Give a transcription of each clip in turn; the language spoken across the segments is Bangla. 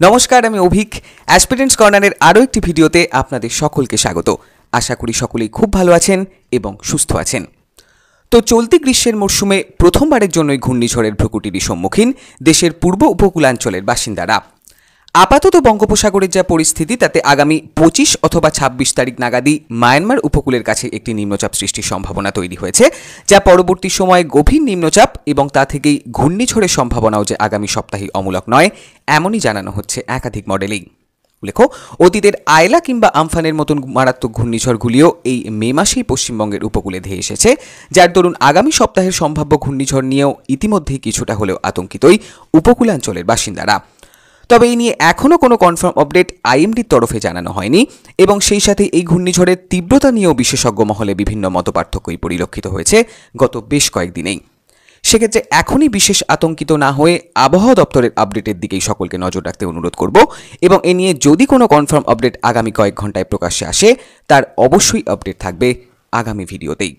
নমস্কার, আমি অভিক। অ্যাসপিরেন্টস কর্নারের আরও একটি ভিডিওতে আপনাদের সকলকে স্বাগত। আশা করি সকলেই খুব ভালো আছেন এবং সুস্থ আছেন। তো চলতি গ্রীষ্মের মরশুমে প্রথমবারের জন্যই ঘূর্ণিঝড়ের ভ্রুকুটির সম্মুখীন দেশের পূর্ব উপকূলাঞ্চলের বাসিন্দারা। আপাতত বঙ্গোপসাগরের যা পরিস্থিতি তাতে আগামী 25 অথবা 26 তারিখ নাগাদই মায়ানমার উপকূলের কাছে একটি নিম্নচাপ সৃষ্টির সম্ভাবনা তৈরি হয়েছে, যা পরবর্তী সময়ে গভীর নিম্নচাপ এবং তা থেকেই ঘূর্ণিঝড়ের সম্ভাবনাও যে আগামী সপ্তাহে অমূলক নয়, এমনই জানানো হচ্ছে একাধিক মডেলেই। উল্লেখ্য, অতীতের আয়লা কিংবা আমফানের মতন মারাত্মক ঘূর্ণিঝড়গুলিও এই মে মাসেই পশ্চিমবঙ্গের উপকূলে ধেয়ে এসেছে, যার দরুন আগামী সপ্তাহের সম্ভাব্য ঘূর্ণিঝড় নিয়েও ইতিমধ্যেই কিছুটা হলেও আতঙ্কিতই উপকূলাঞ্চলের বাসিন্দারা। তবে এই নিয়ে এখনও কোনো কনফার্ম আপডেট আইএমডির তরফে জানানো হয়নি এবং সেই সাথে এই ঘূর্ণিঝড়ের তীব্রতা নিয়েও বিশেষজ্ঞ মহলে বিভিন্ন মতপার্থক্যই পরিলক্ষিত হয়েছে গত বেশ কয়েকদিনেই। সেক্ষেত্রে এখনই বিশেষ আতঙ্কিত না হয়ে আবহাওয়া দপ্তরের আপডেটের দিকেই সকলকে নজর রাখতে অনুরোধ করব এবং এ নিয়ে যদি কোনো কনফার্ম আপডেট আগামী কয়েক ঘন্টায় প্রকাশ্যে আসে তার অবশ্যই আপডেট থাকবে আগামী ভিডিওতেই।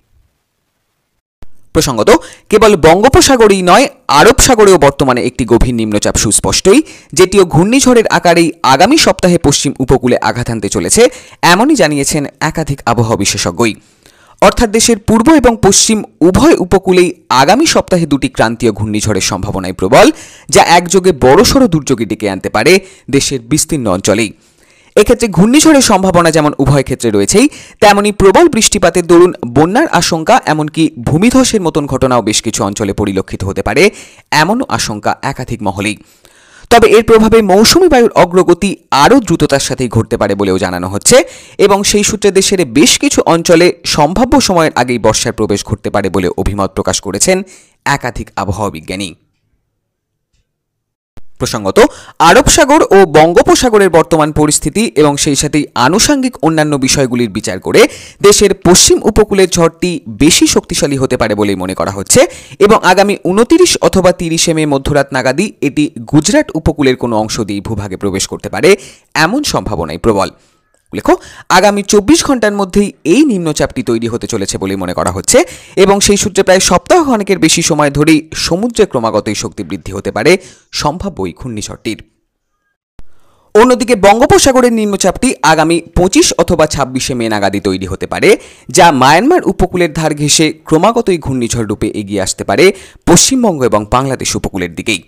প্রসঙ্গত, কেবল বঙ্গোপসাগরেই নয়, আরব সাগরেও বর্তমানে একটি গভীর নিম্নচাপ সুস্পষ্টই, যেটিও ঘূর্ণিঝড়ের আকারেই আগামী সপ্তাহে পশ্চিম উপকূলে আঘাত আনতে চলেছে, এমনই জানিয়েছেন একাধিক আবহাওয়া বিশেষজ্ঞই। অর্থাৎ দেশের পূর্ব এবং পশ্চিম উভয় উপকূলেই আগামী সপ্তাহে দুটি ক্রান্তীয় ঘূর্ণিঝড়ের সম্ভাবনাই প্রবল, যা একযোগে বড়সড় দুর্যোগে ডেকে আনতে পারে দেশের বিস্তীর্ণ অঞ্চলেই। এক্ষেত্রে ঘূর্ণিঝড়ের সম্ভাবনা যেমন উভয় ক্ষেত্রে রয়েছেই, তেমনি প্রবল বৃষ্টিপাতের দরুন বন্যার আশঙ্কা, এমনকি ভূমিধসের মতন ঘটনাও বেশ কিছু অঞ্চলে পরিলক্ষিত হতে পারে, এমনও আশঙ্কা একাধিক মহলেই। তবে এর প্রভাবে মৌসুমি বায়ুর অগ্রগতি আরও দ্রুততার সাথেই ঘটতে পারে বলেও জানানো হচ্ছে এবং সেই সূত্রে দেশের বেশ কিছু অঞ্চলে সম্ভাব্য সময়ের আগেই বর্ষার প্রবেশ ঘটতে পারে বলে অভিমত প্রকাশ করেছেন একাধিক আবহাওয়া বিজ্ঞানী। প্রসঙ্গত, আরব সাগর ও বঙ্গোপসাগরের বর্তমান পরিস্থিতি এবং সেই সাথেই আনুষঙ্গিক অন্যান্য বিষয়গুলির বিচার করে দেশের পশ্চিম উপকূলের ঝড়টি বেশি শক্তিশালী হতে পারে বলেই মনে করা হচ্ছে এবং আগামী 29 অথবা 30 মে মধ্যরাত নাগাদই এটি গুজরাট উপকূলের কোনো অংশ দিয়ে ভূভাগে প্রবেশ করতে পারে, এমন সম্ভাবনাই প্রবল। উল্লেখ্য, আগামী 24 ঘন্টার মধ্যেই এই নিম্নচাপটি তৈরি হতে চলেছে বলে মনে করা হচ্ছে এবং সেই সূত্রে প্রায় সপ্তাহখানেকের বেশি সময় ধরেই সমুদ্রে ক্রমাগতই শক্তি বৃদ্ধি হতে পারে সম্ভাব্য এই ঘূর্ণিঝড়টির। অন্যদিকে বঙ্গোপসাগরের নিম্নচাপটি আগামী 25 অথবা 26 মে নাগাদই তৈরি হতে পারে, যা মায়ানমার উপকূলের ধার ঘেঁষে ক্রমাগতই ঘূর্ণিঝড় রূপে এগিয়ে আসতে পারে পশ্চিমবঙ্গ এবং বাংলাদেশ উপকূলের দিকেই।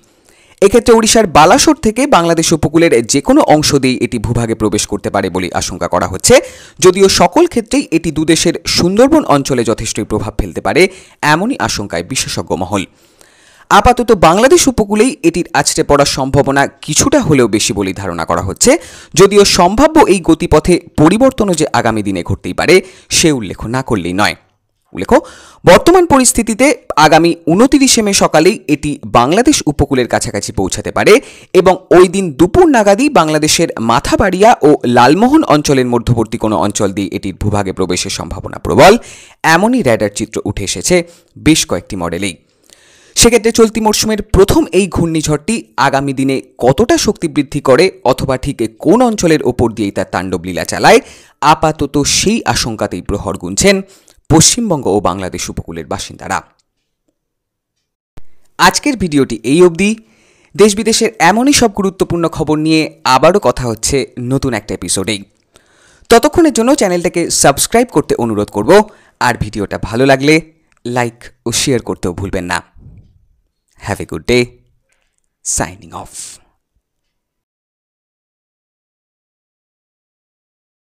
এক্ষেত্রে ওড়িশার বালাসোর থেকে বাংলাদেশ উপকূলের যে কোনো অংশ দিয়ে এটি ভূভাগে প্রবেশ করতে পারে বলে আশঙ্কা করা হচ্ছে, যদিও সকল ক্ষেত্রেই এটি দুদেশের সুন্দরবন অঞ্চলে যথেষ্টই প্রভাব ফেলতে পারে, এমনই আশঙ্কায় বিশেষজ্ঞ মহল। আপাতত বাংলাদেশ উপকূলেই এটির আছড়ে পড়ার সম্ভাবনা কিছুটা হলেও বেশি বলেই ধারণা করা হচ্ছে, যদিও সম্ভাব্য এই গতিপথে পরিবর্তনও যে আগামী দিনে ঘটতেই পারে সে উল্লেখ না করলেই নয়। উল্লেখ্য, বর্তমান পরিস্থিতিতে আগামী 29 মে সকালেই এটি বাংলাদেশ উপকূলের কাছাকাছি পৌঁছাতে পারে এবং ওই দিন দুপুর নাগাদই বাংলাদেশের মাথাবাড়িয়া ও লালমোহন অঞ্চলের মধ্যবর্তী কোনো অঞ্চল দিয়ে এটির ভূভাগে প্রবেশের সম্ভাবনা প্রবল, এমনই র্যাডার চিত্র উঠে এসেছে বেশ কয়েকটি মডেলেই। সেক্ষেত্রে চলতি মরশুমের প্রথম এই ঘূর্ণিঝড়টি আগামী দিনে কতটা শক্তি বৃদ্ধি করে অথবা ঠিক কোন অঞ্চলের ওপর দিয়েই তার তাণ্ডবলীলা চালায়, আপাতত সেই আশঙ্কাতেই প্রহর গুনছেন পশ্চিমবঙ্গ ও বাংলাদেশ উপকূলের বাসিন্দারা। আজকের ভিডিওটি এই অবধি। দেশ বিদেশের এমনই সব গুরুত্বপূর্ণ খবর নিয়ে আবারও কথা হচ্ছে নতুন একটা এপিসোডেই। ততক্ষণের জন্য চ্যানেলটাকে সাবস্ক্রাইব করতে অনুরোধ করব, আর ভিডিওটা ভালো লাগলে লাইক ও শেয়ার করতেও ভুলবেন না। Have a good day. Signing off.